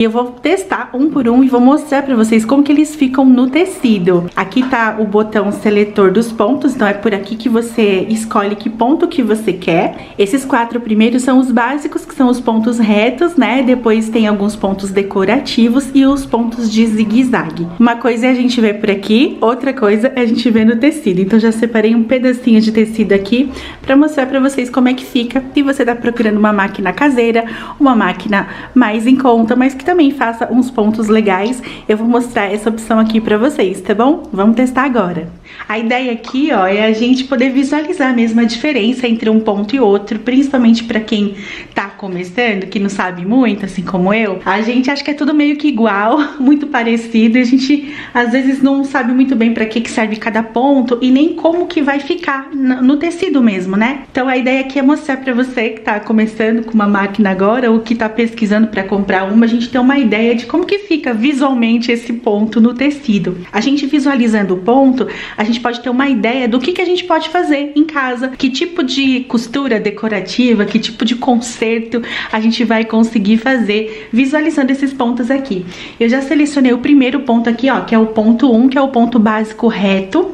Eu vou testar um por um e vou mostrar pra vocês como que eles ficam no tecido. Aqui tá o botão seletor dos pontos, então é por aqui que você escolhe que ponto que você quer. Esses 4 primeiros são os básicos, que são os pontos retos, né? Depois tem alguns pontos decorativos e os pontos de zigue-zague. Uma coisa é a gente ver por aqui, outra coisa é a gente ver no tecido. Então já separei um pedacinho de tecido aqui pra mostrar pra vocês como é que fica. Se você tá procurando uma máquina caseira, uma máquina mais em conta, mas que também faça uns pontos legais, eu vou mostrar essa opção aqui pra vocês, tá bom? Vamos testar agora. A ideia aqui, ó, é a gente poder visualizar mesmo a diferença entre um ponto e outro, principalmente pra quem tá começando, que não sabe muito, assim como eu. A gente acha que é tudo meio que igual, muito parecido, e a gente às vezes não sabe muito bem pra que serve cada ponto e nem como que vai ficar no tecido mesmo, né? Então a ideia aqui é mostrar pra você que tá começando com uma máquina agora ou que tá pesquisando pra comprar uma, a gente ter uma ideia de como que fica visualmente esse ponto no tecido. A gente visualizando o ponto, a gente pode ter uma ideia do que a gente pode fazer em casa, que tipo de costura decorativa, que tipo de conserto a gente vai conseguir fazer visualizando esses pontos aqui. Eu já selecionei o primeiro ponto aqui, ó, que é o ponto 1, que é o ponto básico reto.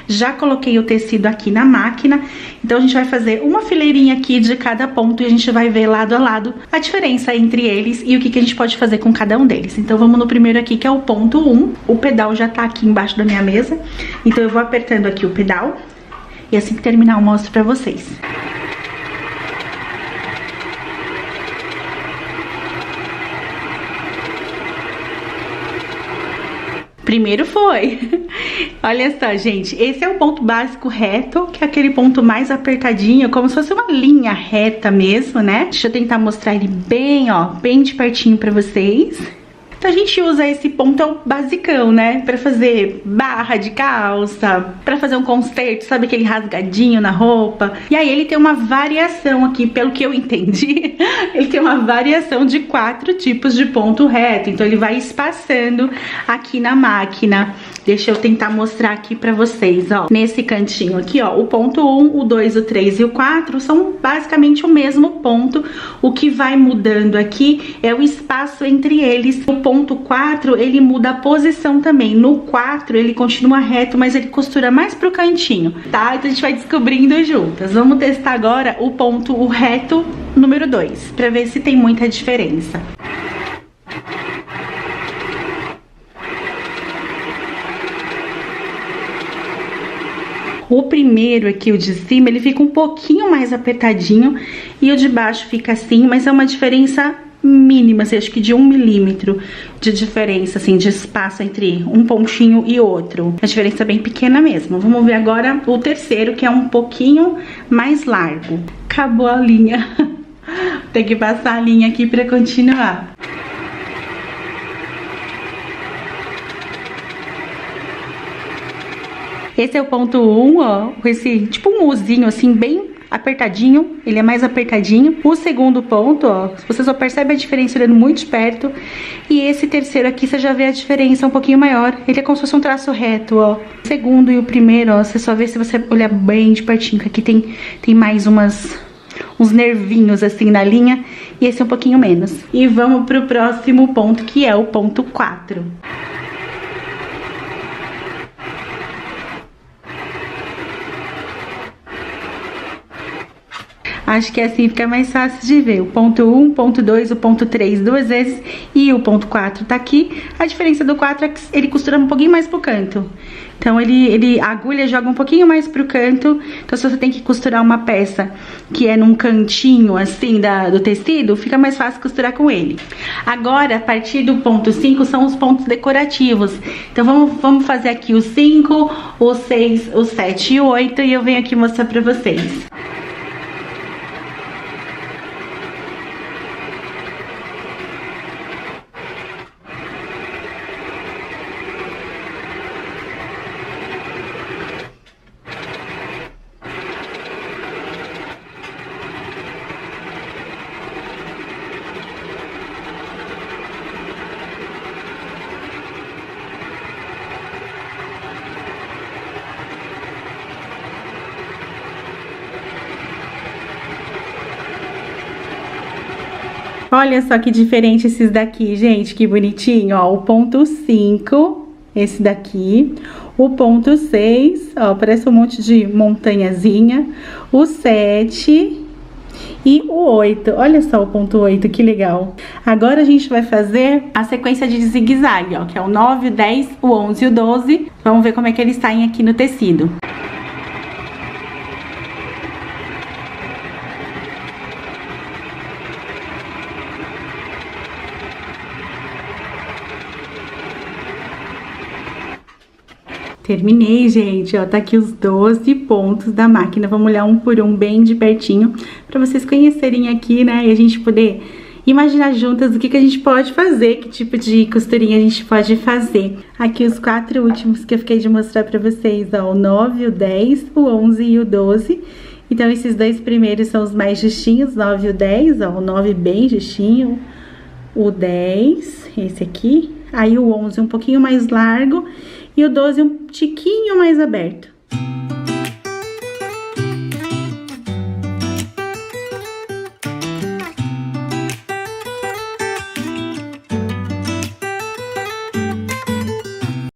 Já coloquei o tecido aqui na máquina, então a gente vai fazer uma fileirinha aqui de cada ponto e a gente vai ver lado a lado a diferença entre eles e o que a gente pode fazer com cada um deles. Então vamos no primeiro aqui, que é o ponto 1, o pedal já tá aqui embaixo da minha mesa, então eu vou apertando aqui o pedal e assim que terminar eu mostro pra vocês. Primeiro foi. Olha só, gente, esse é o ponto básico reto, que é aquele ponto mais apertadinho, como se fosse uma linha reta mesmo, né? Deixa eu tentar mostrar ele bem, ó, bem de pertinho pra vocês. Então a gente usa esse ponto basicão, né? Pra fazer barra de calça, pra fazer um conserto, sabe aquele rasgadinho na roupa? E aí ele tem uma variação aqui, pelo que eu entendi, ele tem uma variação de 4 tipos de ponto reto. Então ele vai espaçando aqui na máquina. Deixa eu tentar mostrar aqui pra vocês, ó. Nesse cantinho aqui, ó, o ponto 1, o 2, o 3 e o 4 são basicamente o mesmo ponto. O que vai mudando aqui é o espaço entre eles. O ponto 4, ele muda a posição também. No 4, ele continua reto, mas ele costura mais pro cantinho, tá? Então a gente vai descobrindo juntas. Vamos testar agora o reto número 2, pra ver se tem muita diferença. O primeiro aqui, o de cima, ele fica um pouquinho mais apertadinho e o de baixo fica assim, mas é uma diferença mínima, assim, acho que de 1 milímetro de diferença, assim, de espaço entre um pontinho e outro. A diferença é bem pequena mesmo. Vamos ver agora o terceiro, que é um pouquinho mais largo. Acabou a linha. Tem que passar a linha aqui pra continuar. Esse é o ponto 1, ó, com esse tipo um Uzinho assim, bem apertadinho, ele é mais apertadinho. O segundo ponto, ó, você só percebe a diferença olhando muito de perto. E esse terceiro aqui, você já vê a diferença um pouquinho maior. Ele é como se fosse um traço reto, ó. O segundo e o primeiro, ó, você só vê se você olhar bem de pertinho, que aqui tem mais uns nervinhos assim na linha, e esse é um pouquinho menos. E vamos pro próximo ponto, que é o ponto 4. Acho que assim fica mais fácil de ver. O ponto 1, o ponto 2, o ponto 3 duas vezes e o ponto 4 tá aqui. A diferença do 4 é que ele costura um pouquinho mais pro canto. Então a agulha joga um pouquinho mais pro canto. Então se você tem que costurar uma peça que é num cantinho assim do tecido, fica mais fácil costurar com ele. Agora, a partir do ponto 5 são os pontos decorativos. Então vamos fazer aqui o 5, o 6, o 7 e o 8 e eu venho aqui mostrar pra vocês. Olha só que diferente esses daqui, gente, que bonitinho, ó, o ponto 5, esse daqui, o ponto 6, ó, parece um monte de montanhazinha, o 7 e o 8, olha só o ponto 8, que legal. Agora a gente vai fazer a sequência de zigue-zague, ó, que é o 9, o 10, o 11 e o 12, vamos ver como é que eles saem aqui no tecido. Terminei, gente, ó, tá aqui os 12 pontos da máquina. Vamos olhar um por um bem de pertinho pra vocês conhecerem aqui, né, e a gente poder imaginar juntas o que a gente pode fazer, que tipo de costurinha a gente pode fazer. Aqui os 4 últimos que eu fiquei de mostrar pra vocês, ó, o 9, o 10, o 11 e o 12. Então, esses dois primeiros são os mais justinhos, 9 e o 10, ó, o 9 bem justinho, o 10, esse aqui, aí o 11 um pouquinho mais largo, e o 12 um tiquinho mais aberto.